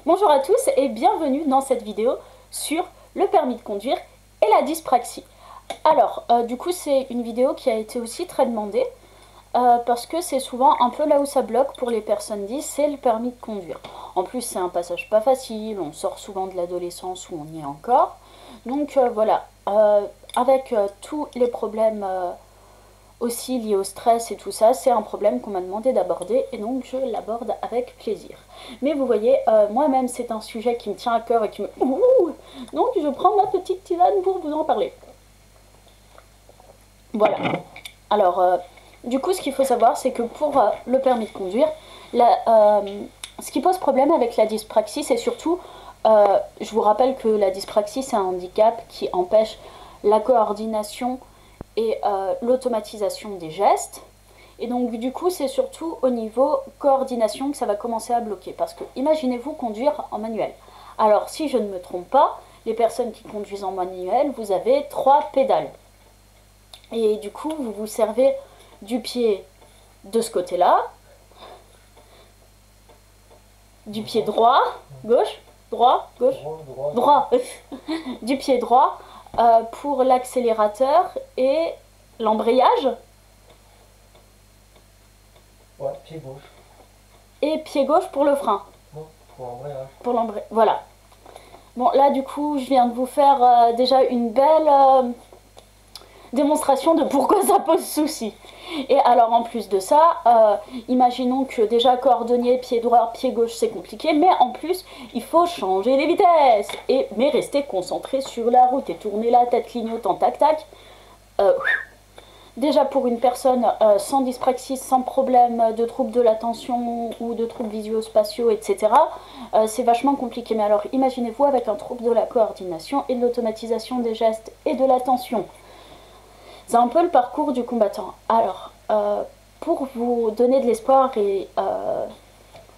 Bonjour à tous et bienvenue dans cette vidéo sur le permis de conduire et la dyspraxie. Alors, du coup, c'est une vidéo qui a été aussi très demandée parce que c'est souvent un peu là où ça bloque pour les personnes 10, c'est le permis de conduire. En plus, c'est un passage pas facile, on sort souvent de l'adolescence où on y est encore. Donc voilà, avec tous les problèmes aussi lié au stress et tout ça, c'est un problème qu'on m'a demandé d'aborder et donc je l'aborde avec plaisir. Mais vous voyez, moi-même c'est un sujet qui me tient à cœur et qui me... Ouh, donc je prends ma petite tisane pour vous en parler. Voilà. Alors, du coup, ce qu'il faut savoir, c'est que pour le permis de conduire, ce qui pose problème avec la dyspraxie, c'est surtout, je vous rappelle que la dyspraxie, c'est un handicap qui empêche la coordination et l'automatisation des gestes. Et donc du coup c'est surtout au niveau coordination que ça va commencer à bloquer. Parce que imaginez-vous conduire en manuel. Alors si je ne me trompe pas, les personnes qui conduisent en manuel, vous avez 3 pédales. Et du coup vous vous servez du pied de ce côté-là, du pied droit, gauche, droit, gauche, droit, du pied droit pour l'accélérateur et l'embrayage. Ouais, pied gauche. Et pied gauche pour le frein. Non, pour l'embrayage. Pour l'embrayage. Voilà. Bon, là, du coup, je viens de vous faire déjà une belle démonstration de pourquoi ça pose souci. Et alors, en plus de ça, imaginons que déjà coordonner pied droit, pied gauche, c'est compliqué, mais en plus, il faut changer les vitesses. Mais rester concentré sur la route et tourner la tête clignotant, tac, tac. Déjà pour une personne sans dyspraxie, sans problème de troubles de l'attention ou de troubles visuospatiaux, etc., c'est vachement compliqué. Mais alors imaginez-vous avec un trouble de la coordination et de l'automatisation des gestes et de l'attention. C'est un peu le parcours du combattant. Alors, pour vous donner de l'espoir et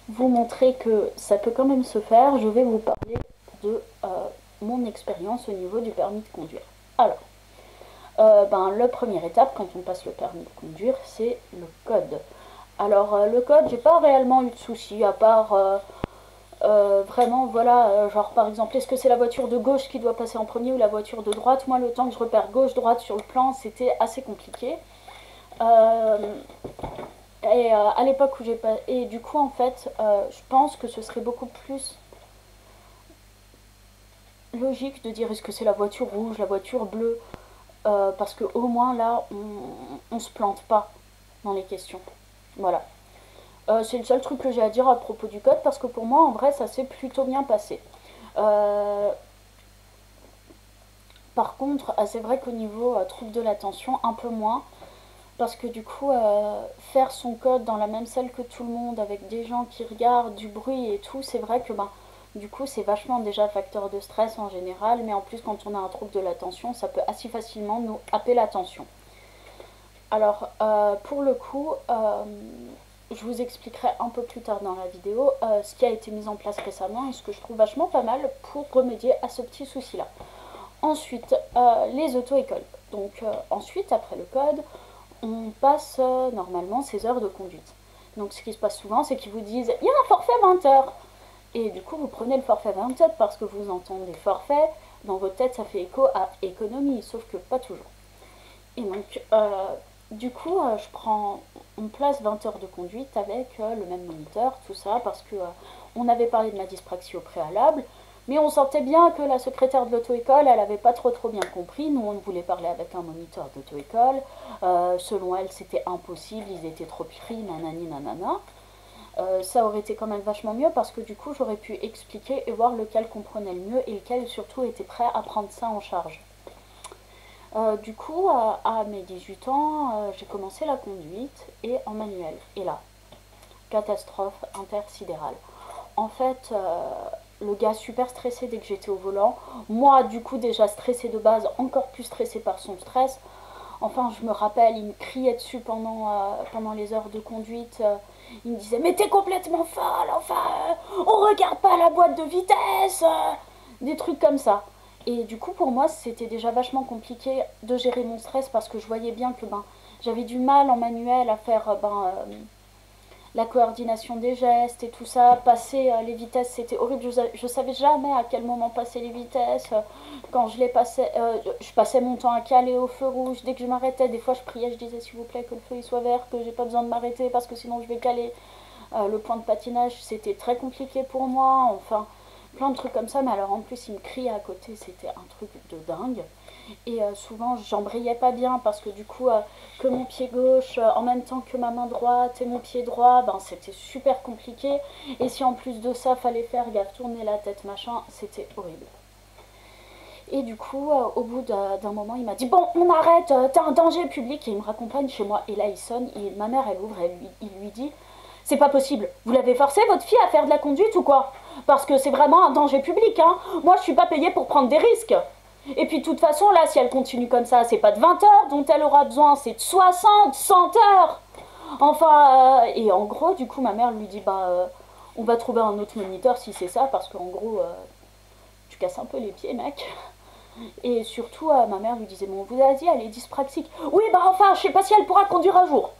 vous montrer que ça peut quand même se faire, je vais vous parler de mon expérience au niveau du permis de conduire. Alors, la première étape quand on passe le permis de conduire, c'est le code. Alors le code, j'ai pas réellement eu de soucis, à part vraiment, voilà, genre par exemple, est-ce que c'est la voiture de gauche qui doit passer en premier ou la voiture de droite? Moi, le temps que je repère gauche-droite sur le plan, c'était assez compliqué. Euh, et à l'époque où j'ai pas... Et du coup, en fait, je pense que ce serait beaucoup plus logique de dire est-ce que c'est la voiture rouge, la voiture bleue, parce qu'au moins là, on se plante pas dans les questions. Voilà. C'est le seul truc que j'ai à dire à propos du code, parce que pour moi, en vrai, ça s'est plutôt bien passé. Par contre, c'est vrai qu'au niveau trouble de l'attention, un peu moins, parce que du coup, faire son code dans la même salle que tout le monde, avec des gens qui regardent, du bruit et tout, c'est vrai que du coup, c'est vachement déjà facteur de stress en général, mais en plus, quand on a un trouble de l'attention, ça peut assez facilement nous happer l'attention. Alors, pour le coup, je vous expliquerai un peu plus tard dans la vidéo ce qui a été mis en place récemment et ce que je trouve vachement pas mal pour remédier à ce petit souci-là. Ensuite, les auto-écoles. Donc, ensuite, après le code, on passe normalement ses heures de conduite. Donc, ce qui se passe souvent, c'est qu'ils vous disent il y a un forfait 20 heures. Et du coup, vous prenez le forfait 20 heures parce que vous entendez forfait. Dans votre tête, ça fait écho à économie, sauf que pas toujours. Et donc, du coup, on place 20 heures de conduite avec le même moniteur, tout ça, parce que on avait parlé de ma dyspraxie au préalable, mais on sentait bien que la secrétaire de l'auto-école, elle avait pas trop bien compris. Nous, on voulait parler avec un moniteur d'auto-école. Selon elle, c'était impossible, ils étaient trop pris, nanani, nanana. Ça aurait été quand même vachement mieux parce que du coup, j'aurais pu expliquer et voir lequel comprenait le mieux et lequel surtout était prêt à prendre ça en charge. Du coup, à mes 18 ans, j'ai commencé la conduite et en manuel. Et là, catastrophe intersidérale. En fait, le gars super stressé dès que j'étais au volant. Moi, du coup, déjà stressé de base, encore plus stressé par son stress. Enfin, je me rappelle, il me criait dessus pendant les heures de conduite. Il me disait, mais t'es complètement folle, enfin, on regarde pas la boîte de vitesse. Des trucs comme ça. Et du coup, pour moi, c'était déjà vachement compliqué de gérer mon stress parce que je voyais bien que j'avais du mal en manuel à faire la coordination des gestes et tout ça, passer les vitesses, c'était horrible. Je savais jamais à quel moment passer les vitesses. Quand je les passais, je passais mon temps à caler au feu rouge. Dès que je m'arrêtais, des fois je priais, je disais s'il vous plaît que le feu il soit vert, que j'ai pas besoin de m'arrêter parce que sinon je vais caler. Le point de patinage, c'était très compliqué pour moi. Enfin, plein de trucs comme ça. Mais alors en plus, il me criait à côté, c'était un truc de dingue. Et souvent, j'embrayais pas bien parce que du coup, que mon pied gauche, en même temps que ma main droite et mon pied droit, ben, c'était super compliqué. Et si en plus de ça, fallait faire gaffe, tourner la tête, machin, c'était horrible. Et du coup, au bout d'un moment, il m'a dit bon, on arrête, t'es un danger public. Et il me raccompagne chez moi. Et là, il sonne. Et ma mère, elle ouvre. Il lui dit c'est pas possible. Vous l'avez forcé, votre fille, à faire de la conduite ou quoi? Parce que c'est vraiment un danger public. Hein. Moi, je suis pas payée pour prendre des risques. Et puis, de toute façon, là, si elle continue comme ça, c'est pas de 20 heures dont elle aura besoin, c'est de 60, 100 heures. Enfin, et en gros, du coup, ma mère lui dit on va trouver un autre moniteur si c'est ça, parce qu'en gros, tu casses un peu les pieds, mec. Et surtout, ma mère lui disait bon, vous avez dit, elle est dyspraxique. Oui, bah enfin, je sais pas si elle pourra conduire un jour.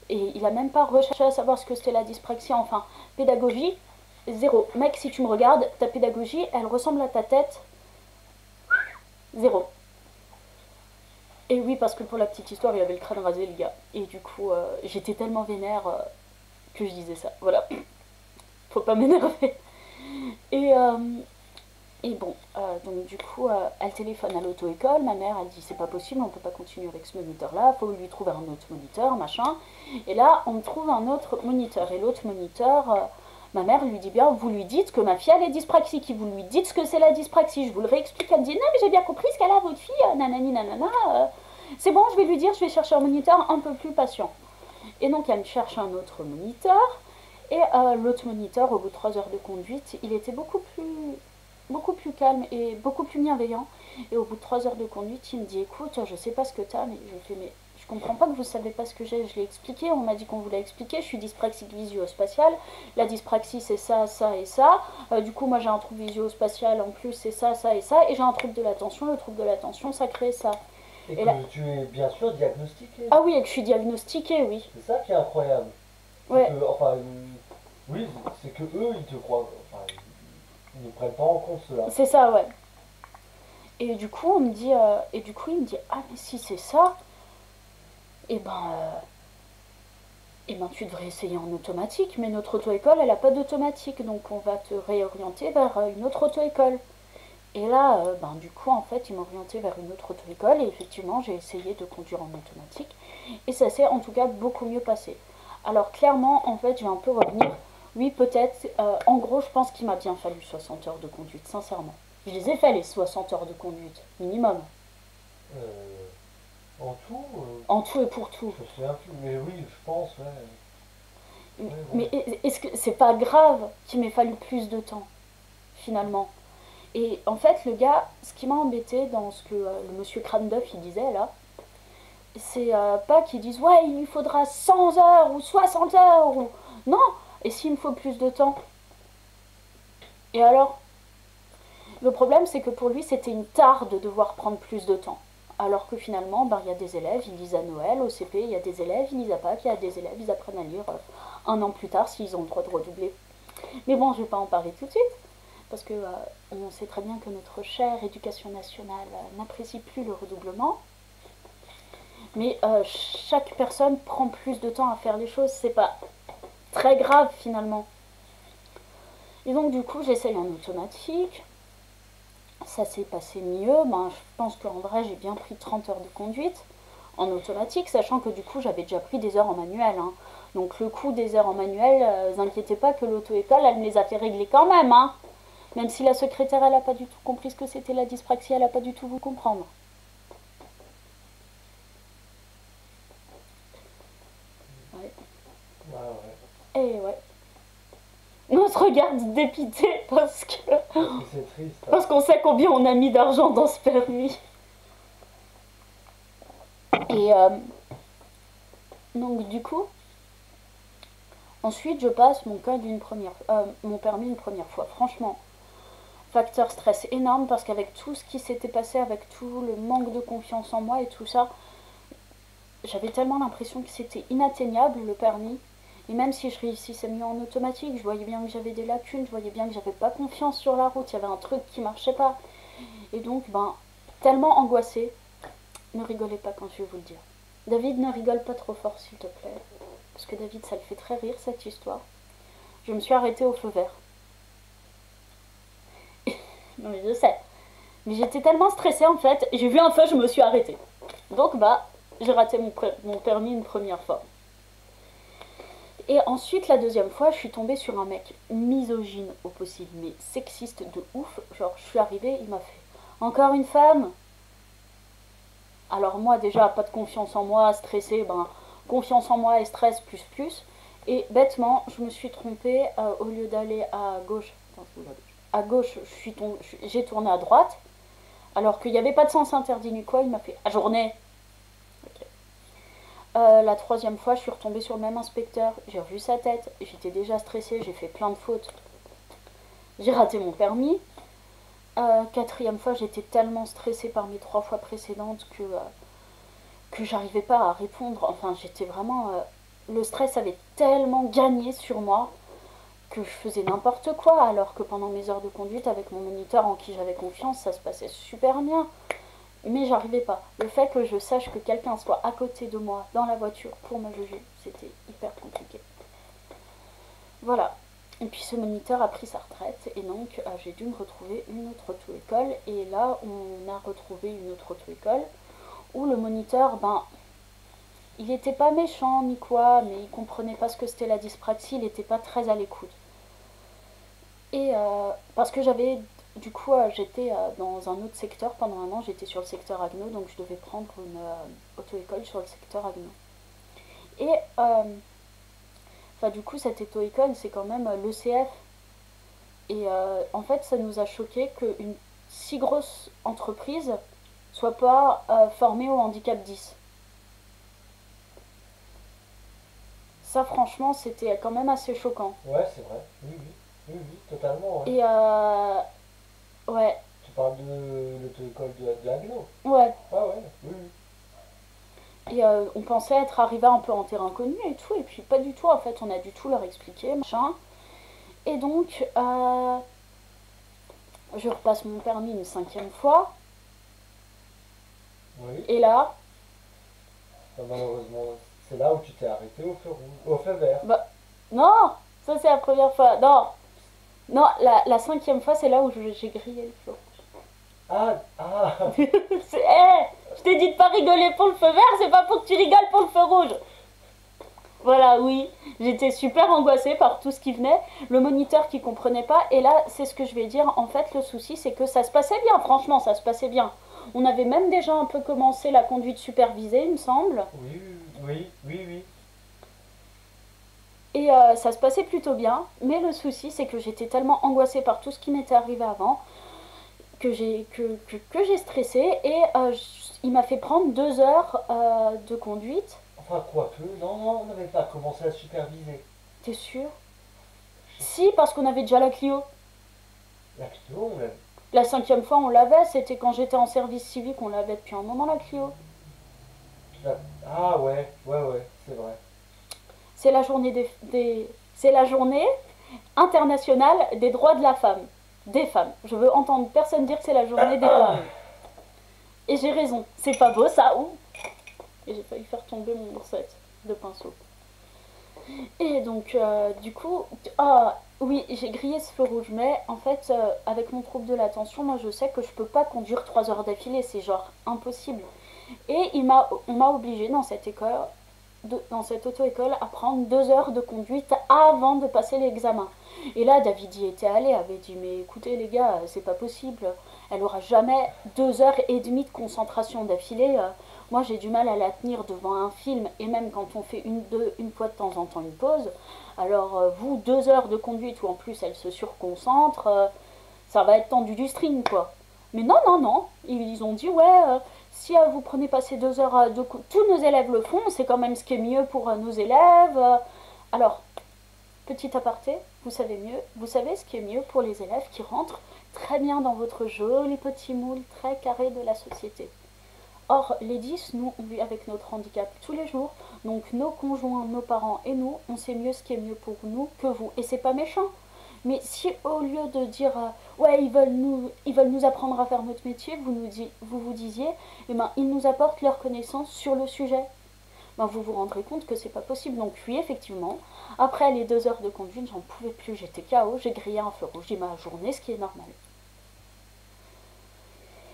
Et il a même pas recherché à savoir ce que c'était la dyspraxie. Enfin, pédagogie, zéro. Mec, si tu me regardes, ta pédagogie, elle ressemble à ta tête. Zéro. Et oui, parce que pour la petite histoire, il avait le crâne rasé, le gars. Et du coup, j'étais tellement vénère que je disais ça. Voilà. Faut pas m'énerver. Et, euh, et bon, donc du coup, elle téléphone à l'auto-école. Ma mère, elle dit c'est pas possible, on peut pas continuer avec ce moniteur-là. Faut lui trouver un autre moniteur, machin. Et là, on me trouve un autre moniteur. Et l'autre moniteur, ma mère lui dit bien vous lui dites que ma fille, elle est dyspraxique. Vous lui dites ce que c'est la dyspraxie. Je vous le réexplique. Elle me dit non, mais j'ai bien compris ce qu'elle a, votre fille, nanani, nanana. C'est bon, je vais lui dire, je vais chercher un moniteur un peu plus patient. Et donc, elle me cherche un autre moniteur. Et l'autre moniteur, au bout de 3 heures de conduite, il était beaucoup plus calme et beaucoup plus bienveillant. Et au bout de 3 heures de conduite, il me dit écoute, je sais pas ce que t'as, mais je fais mais je comprends pas que vous savez pas ce que j'ai. Je l'ai expliqué, on m'a dit qu'on vous l'a expliqué. Je suis dyspraxique visio-spatiale. La dyspraxie, c'est ça, ça et ça. Du coup, moi, j'ai un trouble visio-spatial en plus, c'est ça, ça et ça. Et j'ai un trouble de l'attention. Le trouble de l'attention, ça crée ça. Et Et que là, tu es bien sûr diagnostiqué. ah oui, et que je suis diagnostiquée, oui. C'est ça qui est incroyable. C'est Ouais, que, enfin, oui, c'est que eux, ils te croient. Enfin, ils ne prennent pas en compte cela. c'est ça, ouais. Et du coup, et du coup, il me dit, ah mais si c'est ça, eh ben, tu devrais essayer en automatique. Mais notre auto-école, elle n'a pas d'automatique, donc on va te réorienter vers une autre auto-école. Et là, du coup, en fait, il m'a orienté vers une autre auto-école et effectivement, j'ai essayé de conduire en automatique et ça s'est en tout cas beaucoup mieux passé. Alors clairement, en fait, je vais un peu revenir. Oui, peut-être. En gros, je pense qu'il m'a bien fallu 60 heures de conduite, sincèrement. Je les ai fait les 60 heures de conduite, minimum. Euh, En tout, En tout et pour tout. je me souviens plus. Mais oui, je pense, ouais. Ouais, Mais ouais. est-ce que c'est pas grave qu'il m'ait fallu plus de temps, finalement? Et en fait, le gars, ce qui m'a embêté dans ce que le monsieur Cranduff il disait là, c'est pas qu'ils disent ouais, il lui faudra 100 heures ou 60 heures ou. Non! Et s'il me faut plus de temps? Et alors? Le problème, c'est que pour lui, c'était une tare de devoir prendre plus de temps. Alors que finalement, il y a des élèves, ils lisent à Noël, au CP, il y a des élèves, ils lisent à Pâques, il y a des élèves, ils apprennent à lire un an plus tard s'ils ont le droit de redoubler. Mais bon, je vais pas en parler tout de suite, parce que on sait très bien que notre chère éducation nationale n'apprécie plus le redoublement. Mais chaque personne prend plus de temps à faire les choses, c'est pas très grave finalement. Et donc du coup, j'essaye en automatique. Ça s'est passé mieux. Je pense qu'en vrai, j'ai bien pris 30 heures de conduite en automatique, sachant que du coup, j'avais déjà pris des heures en manuel. Hein. Donc le coût des heures en manuel, vous inquiétez pas que l'auto-école, elle me les a fait régler quand même. Hein. Même si la secrétaire, elle a pas du tout compris ce que c'était la dyspraxie, elle a pas du tout voulu comprendre. Ouais. Ouais, ouais. Et ouais. On se regarde dépité Parce que c'est triste. Hein. parce qu'on sait combien on a mis d'argent dans ce permis. Et donc du coup, ensuite je passe mon permis une première fois. Franchement, facteur stress énorme parce qu'avec tout ce qui s'était passé, avec tout le manque de confiance en moi et tout ça, j'avais tellement l'impression que c'était inatteignable le permis. Et même si je réussissais mieux en automatique, je voyais bien que j'avais des lacunes, je voyais bien que j'avais pas confiance sur la route, il y avait un truc qui marchait pas. Et donc, tellement angoissée, ne rigolez pas quand je vais vous le dire. David, ne rigole pas trop fort, s'il te plaît. Parce que David, ça le fait très rire, cette histoire. Je me suis arrêtée au feu vert. Non, mais je sais. Mais j'étais tellement stressée, en fait. J'ai vu un feu, je me suis arrêtée. Donc, j'ai raté mon permis une première fois. Et ensuite, la deuxième fois, je suis tombée sur un mec misogyne au possible, mais sexiste de ouf. Genre, je suis arrivée, il m'a fait encore une femme. Alors moi, déjà, pas de confiance en moi, stressée, confiance en moi et stress plus plus. Et bêtement, je me suis trompée, au lieu d'aller à gauche, à gauche, j'ai tourné à droite, alors qu'il n'y avait pas de sens interdit ni quoi, il m'a fait à journée. Ok. La troisième fois, je suis retombée sur le même inspecteur, j'ai revu sa tête, j'étais déjà stressée, j'ai fait plein de fautes. J'ai raté mon permis. Quatrième fois, j'étais tellement stressée par mes 3 fois précédentes que j'arrivais pas à répondre. Enfin, j'étais vraiment. Le stress avait tellement gagné sur moi que je faisais n'importe quoi, alors que pendant mes heures de conduite avec mon moniteur en qui j'avais confiance, ça se passait super bien. Mais j'arrivais pas. Le fait que je sache que quelqu'un soit à côté de moi dans la voiture pour me juger, c'était hyper compliqué. Voilà. Et puis ce moniteur a pris sa retraite et donc j'ai dû me retrouver une autre auto-école. Et là, on a retrouvé une autre auto-école où le moniteur, il était pas méchant ni quoi, mais il comprenait pas ce que c'était la dyspraxie, il était pas très à l'écoute. Et parce que du coup, j'étais dans un autre secteur pendant un an, j'étais sur le secteur Agno, donc je devais prendre une auto-école sur le secteur Agno. Et du coup, cette auto-école, c'est quand même l'ECF. Et en fait, ça nous a choqué qu'une si grosse entreprise soit pas formée au handicap 10. Ça, franchement, c'était quand même assez choquant. Ouais, c'est vrai. Oui, oui. Oui, oui, totalement, ouais. Et ouais, Tu parles de l'auto-école de l'agneau. ouais. Ah ouais, oui, oui. Et on pensait être arrivé un peu en terrain connu et tout, et puis pas du tout, en fait, on a du tout leur expliquer, machin. Et donc, je repasse mon permis une 5e fois, Oui. et là, Malheureusement, c'est là où tu t'es arrêté au feu rouge, au feu vert. non, ça c'est la première fois, non, non, la 5e fois, c'est là où j'ai grillé le feu. Ah, ah. Je t'ai dit de pas rigoler pour le feu vert, c'est pas pour que tu rigoles pour le feu rouge. Voilà, oui, j'étais super angoissée par tout ce qui venait, le moniteur qui comprenait pas, et là, c'est ce que je vais dire, en fait, le souci, c'est que ça se passait bien, franchement, ça se passait bien. On avait même déjà un peu commencé la conduite supervisée, il me semble, Oui, oui, oui, oui. et ça se passait plutôt bien, mais le souci, c'est que j'étais tellement angoissée par tout ce qui m'était arrivé avant, que j'ai stressé, et il m'a fait prendre 2 heures de conduite. Enfin, quoique, non, non, on n'avait pas commencé à superviser. T'es sûr? Si, parce qu'on avait déjà la Clio. La Clio, on l'avait. La 5e fois, on l'avait, c'était quand j'étais en service civique, on l'avait depuis un moment, la Clio. Ah ouais, ouais, ouais, c'est vrai. C'est la journée c'est la journée internationale des droits de la femme. Des femmes. Je veux entendre personne dire que c'est la journée des femmes. Et j'ai raison. C'est pas beau ça, ou? Et j'ai failli faire tomber mon set de pinceau. Et donc, du coup, oui, j'ai grillé ce feu rouge, mais en fait, avec mon trouble de l'attention, moi je sais que je peux pas conduire 3 heures d'affilée, c'est genre impossible. Et on m'a obligé dans cette école, dans cette auto-école, à prendre 2 heures de conduite avant de passer l'examen. Et là, David y était allé, avait dit mais écoutez les gars, c'est pas possible, elle aura jamais 2 heures et demie de concentration d'affilée. Moi, j'ai du mal à la tenir devant un film, et même quand on fait une fois de temps en temps une pause. Alors, vous, 2 heures de conduite où en plus elle se surconcentre, ça va être tendu du string, quoi. Mais non, non, non. Ils ont dit, ouais, si vous prenez pas ces 2 heures tous nos élèves le font, c'est quand même ce qui est mieux pour nos élèves. Alors, petit aparté, vous savez ce qui est mieux pour les élèves qui rentrent très bien dans votre joli petit moule très carré de la société. Or, les 10, nous, on vit avec notre handicap tous les jours. Donc, nos conjoints, nos parents et nous, on sait mieux ce qui est mieux pour nous que vous. Et c'est pas méchant. Mais si au lieu de dire ouais, ils veulent nous apprendre à faire notre métier, vous vous disiez, eh ben, ils nous apportent leur connaissance sur le sujet. Ben, vous vous rendrez compte que c'est pas possible. Donc oui, effectivement, après les 2 heures de conduite, j'en pouvais plus, j'étais KO, j'ai grillé un feu rouge, j'ai ma journée, ce qui est normal.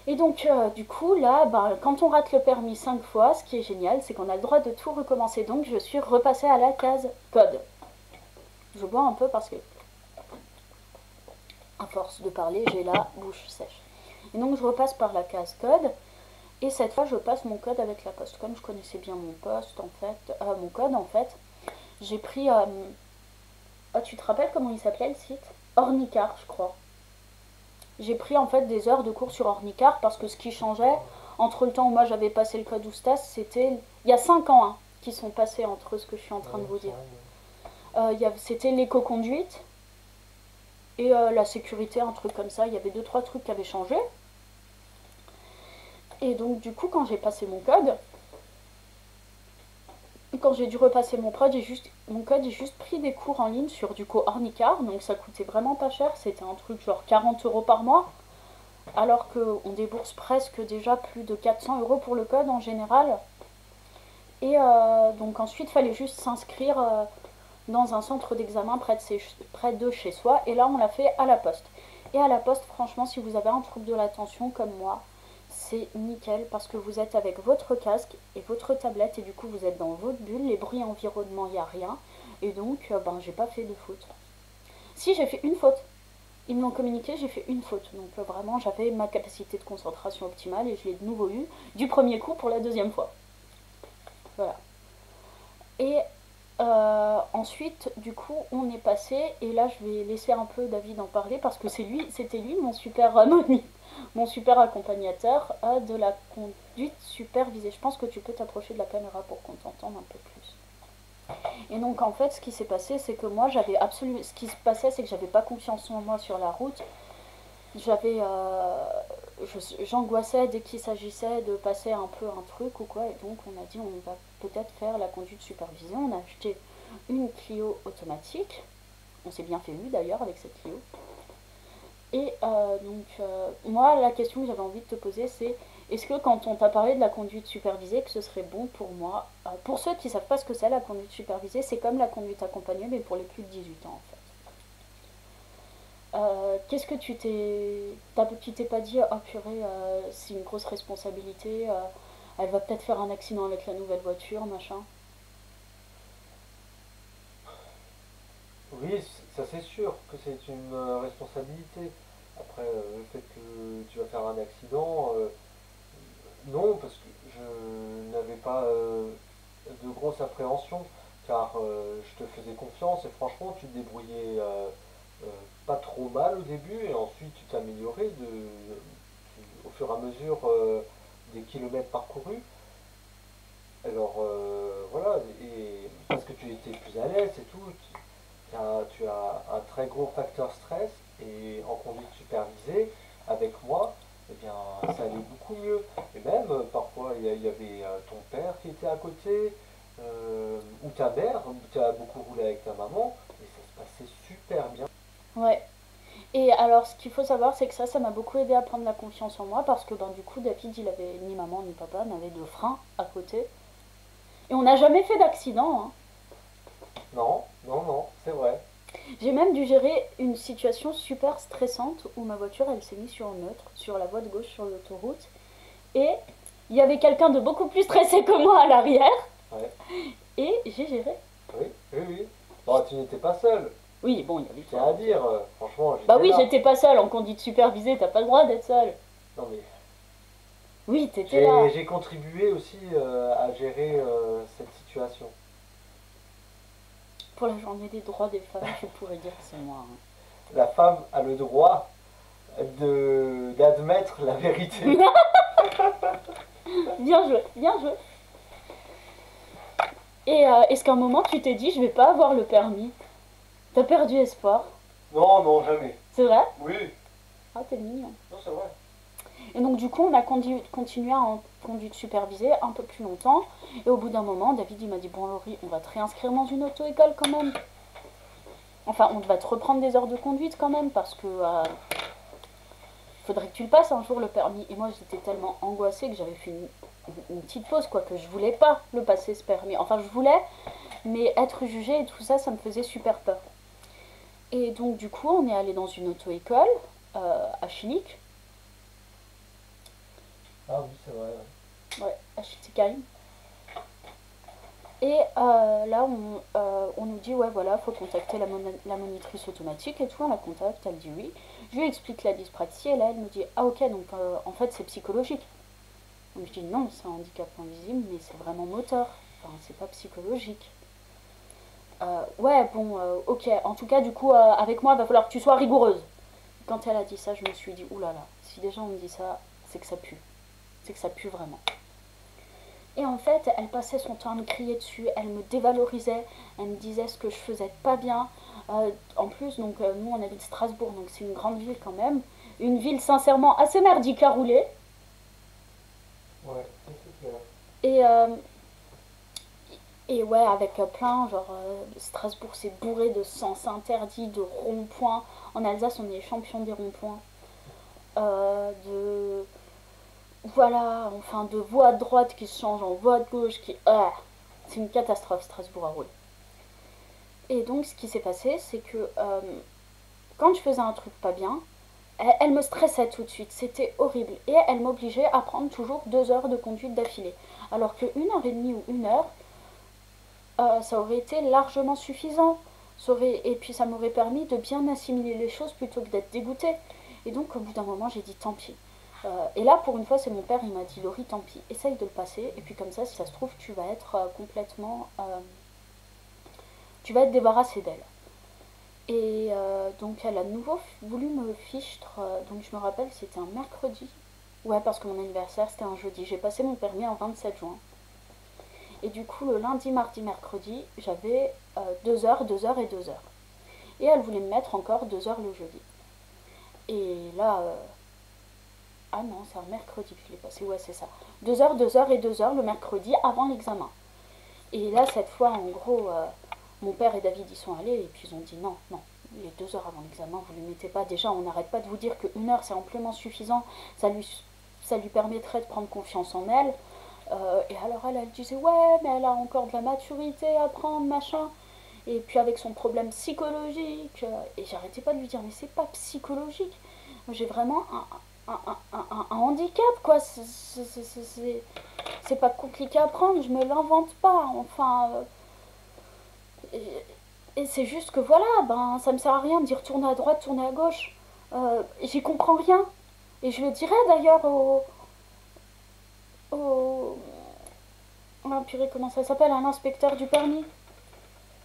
Et donc, du coup, là, ben, quand on rate le permis 5 fois, ce qui est génial, c'est qu'on a le droit de tout recommencer. Donc, je suis repassée à la case code. Je bois un peu parce que, à force de parler, j'ai la bouche sèche. Et donc, je repasse par la case code. Et cette fois, je passe mon code avec la poste. Comme je connaissais bien mon poste, en fait, mon code, en fait, j'ai pris. Oh, tu te rappelles comment il s'appelait le site? Ornicar, je crois. J'ai pris en fait des heures de cours sur Ornicar parce que ce qui changeait entre le temps où moi j'avais passé le code Oustas, c'était il y a 5 ans hein, qui sont passés entre ce que je suis en train de vous dire. C'était l'éco-conduite et la sécurité, un truc comme ça. Il y avait 2-3 trucs qui avaient changé. Et donc du coup, quand j'ai passé mon code, quand j'ai dû repasser mon code, j'ai juste pris des cours en ligne sur du coup Ornicar, donc ça coûtait vraiment pas cher, c'était un truc genre 40 € par mois, alors qu'on débourse presque déjà plus de 400 € pour le code en général. Et donc ensuite, il fallait juste s'inscrire dans un centre d'examen près de chez soi, et là on l'a fait à la poste. Et à la poste, franchement, si vous avez un trouble de l'attention comme moi, c'est nickel parce que vous êtes avec votre casque et votre tablette et du coup vous êtes dans votre bulle, les bruits environnement, il n'y a rien. Et donc, ben, j'ai pas fait de faute. Si, j'ai fait une faute. Ils me l'ont communiqué, j'ai fait une faute. Donc vraiment, j'avais ma capacité de concentration optimale et je l'ai de nouveau eu du premier coup pour la deuxième fois. Voilà. Et ensuite, du coup, on est passé, et là je vais laisser un peu David en parler parce que c'était lui mon super accompagnateur de la conduite supervisée. Je pense que tu peux t'approcher de la caméra pour qu'on t'entende un peu plus. Et donc en fait, ce qui s'est passé, c'est que moi ce qui se passait, c'est que j'avais pas confiance en moi sur la route. J'angoissais dès qu'il s'agissait de passer un peu un truc ou quoi, et donc on a dit on va peut-être faire la conduite supervisée. On a acheté une Clio automatique, on s'est bien fait lu d'ailleurs avec cette Clio. Et moi la question que j'avais envie de te poser, c'est est-ce que quand on t'a parlé de la conduite supervisée, que ce serait bon pour moi, pour ceux qui savent pas ce que c'est la conduite supervisée, c'est comme la conduite accompagnée mais pour les plus de 18 ans en fait. Qu'est-ce que tu t'es pas dit, oh purée, c'est une grosse responsabilité, elle va peut-être faire un accident avec la nouvelle voiture, machin. Oui, ça c'est sûr que c'est une responsabilité. Après, le fait que tu vas faire un accident, non, parce que je n'avais pas de grosse appréhension, car je te faisais confiance et franchement, tu te débrouillais euh, pas trop mal au début et ensuite tu t'es amélioré au fur et à mesure des kilomètres parcourus. Alors voilà, et parce que tu étais plus à l'aise et tout, tu as un très gros facteur stress et en conduite supervisée avec moi, eh bien ça allait beaucoup mieux. Et même parfois il y avait ton père qui était à côté, ou ta mère, tu as beaucoup roulé avec ta maman, et ça se passait super bien. Ouais. Et alors, ce qu'il faut savoir, c'est que ça m'a beaucoup aidé à prendre la confiance en moi parce que ben, du coup, David, il avait ni maman ni papa n'avait de frein à côté. Et on n'a jamais fait d'accident, hein. Non, non, non, c'est vrai. J'ai même dû gérer une situation super stressante où ma voiture, elle s'est mise sur neutre, sur la voie de gauche sur l'autoroute. Et il y avait quelqu'un de beaucoup plus stressé que moi à l'arrière. Ouais. Et j'ai géré. Oui, oui, oui. Bon, tu n'étais pas seul, Oui, bon, il y avait je tiens à toi. dire, franchement, Bah j'étais oui, là. j'étais pas seule en conduite supervisée, t'as pas le droit d'être seule. Non mais Oui, t'étais là. j'ai contribué aussi à gérer cette situation. Pour la journée des droits des femmes, je pourrais dire que c'est moi, hein. La femme a le droit d'admettre la vérité. Bien joué, bien joué. Et est-ce qu'à un moment tu t'es dit je vais pas avoir le permis? T'as perdu espoir? Non, non, jamais. C'est vrai? Oui, Ah, t'es mignon. non, c'est vrai. Et donc du coup, on a continué en conduite supervisée un peu plus longtemps. Et au bout d'un moment, David il m'a dit, bon Laurie, on va te réinscrire dans une auto-école quand même. Enfin, on va te reprendre des heures de conduite quand même parce que faudrait que tu le passes un jour le permis. Et moi j'étais tellement angoissée que j'avais fait une petite pause, quoi, que je voulais pas le passer ce permis. Enfin, je voulais, mais être jugée et tout ça, ça me faisait super peur. Et donc du coup, on est allé dans une auto-école à Chilic. Ah oui, c'est vrai. Ouais, à Chilticaï. Et là, on nous dit, ouais, voilà, faut contacter la monitrice automatique et tout. On la contacte, elle dit oui. Je lui explique la dyspraxie et là, elle me dit, ah ok, donc en fait, c'est psychologique. Donc je dis, non, c'est un handicap invisible, mais c'est vraiment moteur. Enfin, c'est pas psychologique. Ouais, bon, ok. En tout cas, du coup, avec moi, il va falloir que tu sois rigoureuse. Quand elle a dit ça, je me suis dit, oulala, si déjà on me dit ça, c'est que ça pue. C'est que ça pue vraiment. Et en fait, elle passait son temps à me crier dessus, elle me dévalorisait, elle me disait ce que je faisais pas bien. En plus, donc nous on habite Strasbourg, donc c'est une grande ville quand même. Une ville sincèrement assez merdique à rouler. Ouais, ça c'est clair. Et, et ouais, avec plein, genre Strasbourg c'est bourré de sens interdits, de ronds-points. En Alsace on est champion des ronds-points. De voilà, enfin de voie de droite qui se change en voie de gauche qui... c'est une catastrophe Strasbourg à rouler. Et donc ce qui s'est passé, c'est que quand je faisais un truc pas bien, elle me stressait tout de suite, c'était horrible. Et elle m'obligeait à prendre toujours 2 heures de conduite d'affilée. Alors que 1 heure et demie ou 1 heure, ça aurait été largement suffisant. Et puis ça m'aurait permis de bien assimiler les choses plutôt que d'être dégoûtée. Et donc au bout d'un moment, j'ai dit tant pis. Et là, pour une fois, c'est mon père, il m'a dit Laurie, tant pis, essaye de le passer. Et puis comme ça, si ça se trouve, tu vas être complètement... tu vas être débarrassée d'elle. Et donc elle a de nouveau voulu me fichtre. Donc je me rappelle, c'était un mercredi. Ouais, parce que mon anniversaire, c'était un jeudi. J'ai passé mon permis en 27 juin. Et du coup, le lundi, mardi, mercredi, j'avais 2 heures, 2 heures et 2 heures. Et elle voulait me mettre encore 2 heures le jeudi. Et là, ah non, c'est un mercredi que je l'ai passé, ouais, c'est ça. 2 heures, 2 heures et 2 heures le mercredi avant l'examen. Et là, cette fois, en gros, mon père et David y sont allés et puis ils ont dit non, non, les 2 heures avant l'examen, vous ne lui mettez pas. Déjà, on n'arrête pas de vous dire qu'1 heure, c'est amplement suffisant. Ça lui permettrait de prendre confiance en elle. Et alors, elle disait ouais, mais elle a encore de la maturité à prendre, machin. Et puis avec son problème psychologique. Et j'arrêtais pas de lui dire mais c'est pas psychologique. J'ai vraiment un handicap, quoi. C'est pas compliqué à prendre, je me l'invente pas. Enfin, et c'est juste que voilà, ben ça me sert à rien de dire tourner à droite, tourner à gauche. J'y comprends rien. Et je le dirais d'ailleurs au ah, purée, comment ça s'appelle, à l'inspecteur du permis.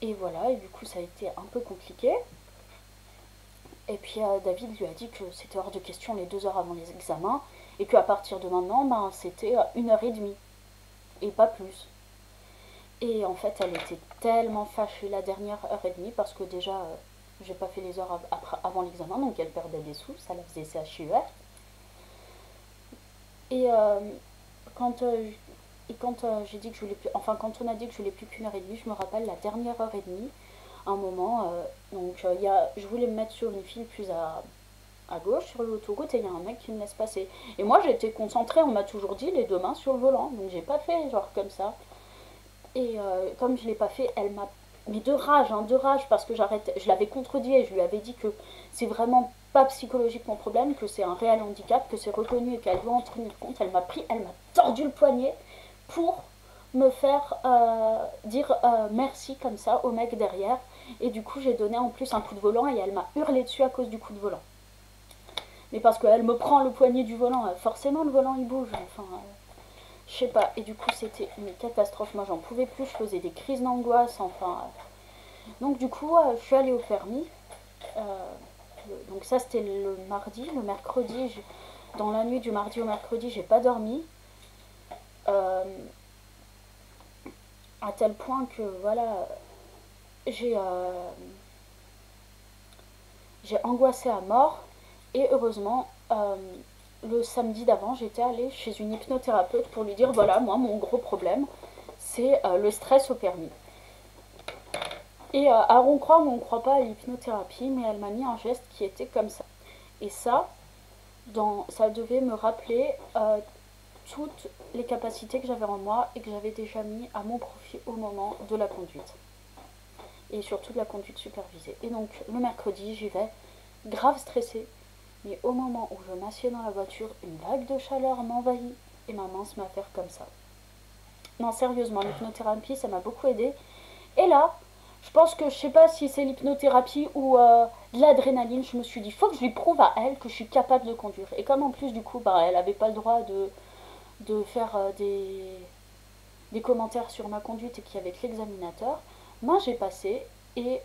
Et voilà, et du coup ça a été un peu compliqué. Et puis David lui a dit que c'était hors de question les 2 heures avant les examens et qu'à partir de maintenant, ben, c'était 1 heure et demie et pas plus. Et en fait, elle était tellement fâchée la dernière heure et demie parce que déjà, j'ai pas fait les heures avant l'examen, donc elle perdait des sous, ça la faisait CHUR. Et quand, quand j'ai dit que je voulais plus, enfin quand on a dit que je voulais plus qu'une heure et demie, je me rappelle la dernière heure et demie, un moment, je voulais me mettre sur une file plus à gauche sur l'autoroute et il y a un mec qui me laisse passer. Et moi j'étais concentrée, on m'a toujours dit les 2 mains sur le volant, donc j'ai pas fait genre comme ça. Et comme je l'ai pas fait, elle m'a mis de rage parce que je l'avais contredit et je lui avais dit que c'est vraiment pas psychologique mon problème, que c'est un réel handicap, que c'est reconnu et qu'elle doit en tenir compte. Elle m'a tordu le poignet pour me faire dire merci comme ça au mec derrière. Et du coup j'ai donné en plus un coup de volant et elle m'a hurlé dessus à cause du coup de volant. Mais parce qu'elle me prend le poignet du volant, forcément le volant il bouge. Enfin, je sais pas. Et du coup, c'était une catastrophe. Moi, j'en pouvais plus. Je faisais des crises d'angoisse. Enfin. Donc, du coup, je suis allée au permis. Donc, ça, c'était le mardi. Le mercredi, dans la nuit du mardi au mercredi, j'ai pas dormi. Euh, à tel point que, voilà, j'ai j'ai angoissé à mort. Et heureusement, le samedi d'avant, j'étais allée chez une hypnothérapeute pour lui dire, voilà, moi, mon gros problème, c'est le stress au permis. Et alors on croit ou on ne croit pas à l'hypnothérapie, mais elle m'a mis un geste qui était comme ça. Et ça, ça devait me rappeler toutes les capacités que j'avais en moi et que j'avais déjà mis à mon profit au moment de la conduite. Et surtout de la conduite supervisée. Et donc le mercredi, j'y vais, grave stressée. Mais au moment où je m'assieds dans la voiture, une vague de chaleur m'envahit et ma main se met à faire comme ça. Non, sérieusement, l'hypnothérapie, ça m'a beaucoup aidé. Et là, je pense que je sais pas si c'est l'hypnothérapie ou de l'adrénaline, je me suis dit, faut que je lui prouve à elle que je suis capable de conduire. Et comme en plus, du coup, bah, elle avait pas le droit de faire des commentaires sur ma conduite et qu'il y avait que l'examinateur, moi j'ai passé et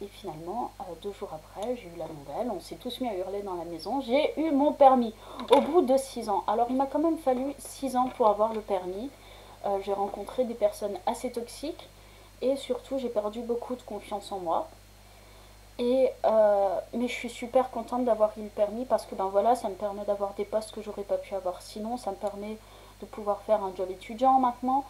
finalement, 2 jours après, j'ai eu la nouvelle, on s'est tous mis à hurler dans la maison, j'ai eu mon permis au bout de 6 ans. Alors il m'a quand même fallu 6 ans pour avoir le permis. J'ai rencontré des personnes assez toxiques et surtout j'ai perdu beaucoup de confiance en moi. Mais je suis super contente d'avoir eu le permis parce que ben voilà, ça me permet d'avoir des postes que j'aurais pas pu avoir sinon, ça me permet de pouvoir faire un job étudiant maintenant,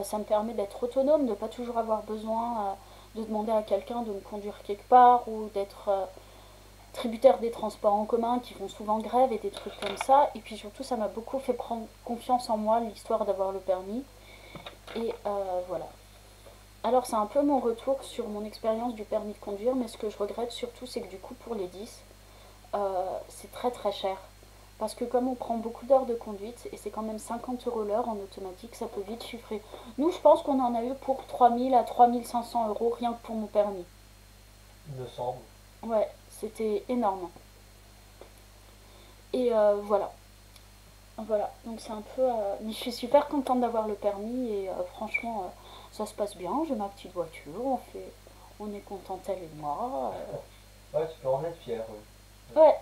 ça me permet d'être autonome, de ne pas toujours avoir besoin de demander à quelqu'un de me conduire quelque part ou d'être tributaire des transports en commun qui font souvent grève et des trucs comme ça. Et puis surtout, ça m'a beaucoup fait prendre confiance en moi, l'histoire d'avoir le permis. Et voilà. Alors c'est un peu mon retour sur mon expérience du permis de conduire, mais ce que je regrette surtout c'est que du coup pour les 10, c'est très très cher. Parce que comme on prend beaucoup d'heures de conduite, et c'est quand même 50 € l'heure en automatique, ça peut vite chiffrer. Nous je pense qu'on en a eu pour 3000 à 3500 € rien que pour mon permis. Il me semble. Ouais, c'était énorme. Et voilà. Voilà, donc c'est un peu... mais je suis super contente d'avoir le permis et franchement, ça se passe bien. J'ai ma petite voiture, on est contente elle et moi. Ouais, tu peux en être fier, oui. Ouais,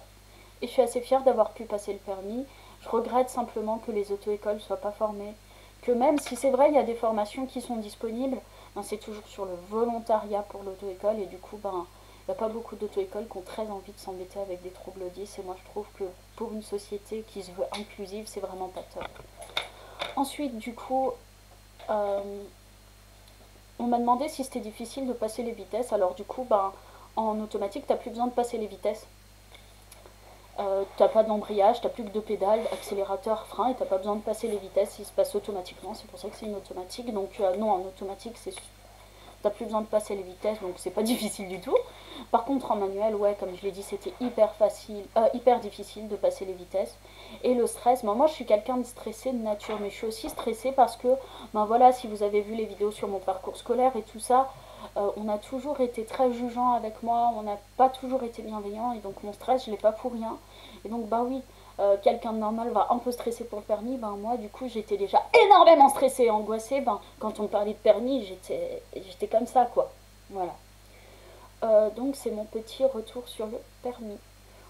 et je suis assez fière d'avoir pu passer le permis. Je regrette simplement que les auto-écoles ne soient pas formées. Que même si c'est vrai, il y a des formations qui sont disponibles, ben, c'est toujours sur le volontariat pour l'auto-école et du coup, ben, il n'y a pas beaucoup d'auto-écoles qui ont très envie de s'embêter avec des troubles 10 et moi je trouve que pour une société qui se veut inclusive, c'est vraiment pas top. Ensuite, du coup, euh, on m'a demandé si c'était difficile de passer les vitesses. Alors du coup, ben, en automatique, t'as plus besoin de passer les vitesses. T'as pas d'embrayage, t'as plus que deux pédales, accélérateur, frein, et t'as pas besoin de passer les vitesses, ils se passent automatiquement, c'est pour ça que c'est une automatique. Donc non, en automatique, t'as plus besoin de passer les vitesses, donc c'est pas difficile du tout. Par contre, en manuel, ouais, comme je l'ai dit, c'était hyper difficile de passer les vitesses. Et le stress, ben, moi je suis quelqu'un de stressé de nature, mais je suis aussi stressée parce que, ben voilà, si vous avez vu les vidéos sur mon parcours scolaire et tout ça, on a toujours été très jugeant avec moi, on n'a pas toujours été bienveillant, et donc mon stress, je l'ai pas pour rien. Et donc, bah oui, quelqu'un de normal va un peu stresser pour le permis, ben moi, du coup, j'étais déjà énormément stressée et angoissée. Ben, quand on me parlait de permis, j'étais comme ça, quoi. Voilà. Donc, c'est mon petit retour sur le permis.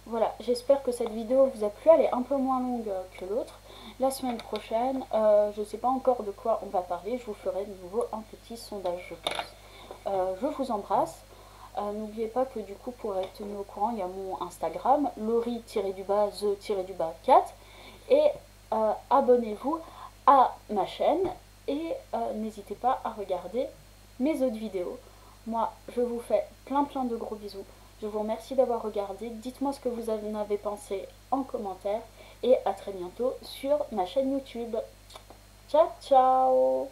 Voilà, j'espère que cette vidéo vous a plu. Elle est un peu moins longue que l'autre. La semaine prochaine, je ne sais pas encore de quoi on va parler. Je vous ferai de nouveau un petit sondage, je pense. Je vous embrasse. N'oubliez pas que du coup, pour être tenu au courant, il y a mon Instagram, Laurie-the-4. Et abonnez-vous à ma chaîne. Et n'hésitez pas à regarder mes autres vidéos. Moi, je vous fais plein de gros bisous. Je vous remercie d'avoir regardé. Dites-moi ce que vous en avez pensé en commentaire. Et à très bientôt sur ma chaîne YouTube. Ciao, ciao!